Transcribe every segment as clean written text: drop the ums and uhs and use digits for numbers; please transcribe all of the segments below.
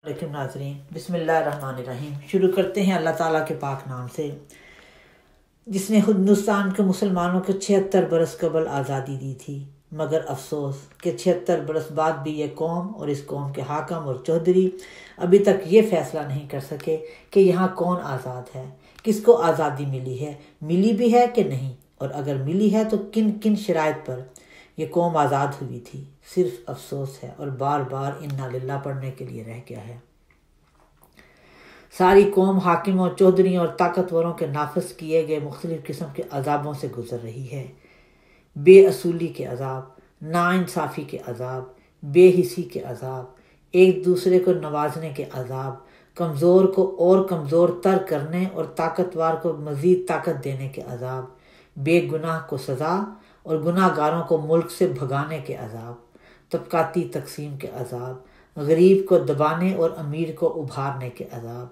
علیکم ناظرین، بسم اللہ الرحمن الرحیم۔ شروع کرتے ہیں اللہ تعالیٰ کے پاک نام سے، جس نے ہندوستان کے مسلمانوں کو 76 برس قبل آزادی دی تھی، مگر افسوس کہ 76 برس بعد بھی یہ قوم اور اس قوم کے حاکم اور چودھری ابھی تک یہ فیصلہ نہیں کر سکے کہ یہاں کون آزاد ہے، کس کو آزادی ملی بھی ہے کہ نہیں، اور اگر ملی ہے تو کن کن شرائط پر یہ قوم آزاد ہوئی تھی۔ صرف افسوس ہے اور بار بار انا للہ پڑھنے کے لیے رہ گیا ہے۔ ساری قوم حاکموں، چودھریوں اور طاقتوروں کے نافذ کیے گئے مختلف قسم کے عذابوں سے گزر رہی ہے۔ بے اصولی کے عذاب، ناانصافی کے عذاب، بے حسی کے عذاب، ایک دوسرے کو نوازنے کے عذاب، کمزور کو اور کمزور تر کرنے اور طاقتور کو مزید طاقت دینے کے عذاب، بے گناہ کو سزا اور گناہ گاروں کو ملک سے بھگانے کے عذاب، طبقاتی تقسیم کے عذاب، غریب کو دبانے اور امیر کو ابھارنے کے عذاب۔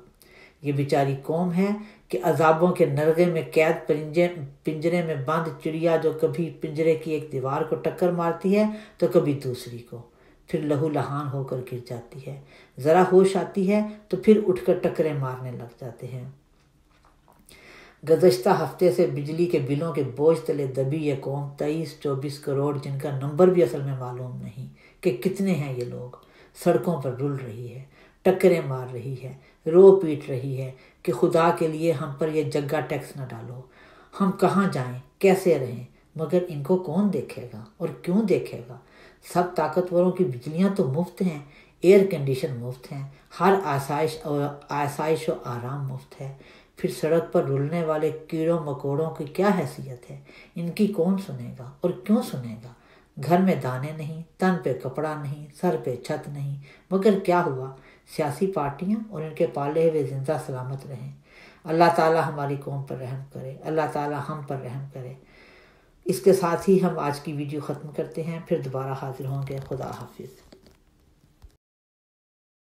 یہ بیچاری قوم ہے کہ عذابوں کے نرغے میں قید پنجرے میں بند چڑیا جو کبھی پنجرے کی ایک دیوار کو ٹکر مارتی ہے تو کبھی دوسری کو، پھر لہو لہان ہو کر گر جاتی ہے، ذرا ہوش آتی ہے تو پھر اٹھ کر ٹکریں مارنے لگ جاتے ہیں۔ گزشتہ ہفتے سے بجلی کے بلوں کے بوجھ تلے دبی یہ قوم 23-24 کروڑ، جن کا نمبر بھی اصل میں معلوم نہیں کہ کتنے ہیں یہ لوگ، سڑکوں پر رل رہی ہے، ٹکریں مار رہی ہے، رو پیٹ رہی ہے کہ خدا کے لیے ہم پر یہ جگہ ٹیکس نہ ڈالو، ہم کہاں جائیں، کیسے رہیں۔ مگر ان کو کون دیکھے گا اور کیوں دیکھے گا؟ سب طاقتوروں کی بجلیاں تو مفت ہیں، ایئر کنڈیشن مفت ہیں، ہر آسائش و آرام مفت ہے، پھر سڑک پر رلنے والے کیڑوں مکوڑوں کی کیا حیثیت ہے؟ ان کی کون سنے گا اور کیوں سنے گا؟ گھر میں دانے نہیں، تن پہ کپڑا نہیں، سر پہ چھت نہیں، مگر کیا ہوا؟ سیاسی پارٹیاں اور ان کے پالے ہوئے زندہ سلامت رہیں۔ اللہ تعالیٰ ہماری قوم پر رحم کرے، اللہ تعالیٰ ہم پر رحم کرے۔ اس کے ساتھ ہی ہم آج کی ویڈیو ختم کرتے ہیں، پھر دوبارہ حاضر ہوں گے۔ خدا حافظ۔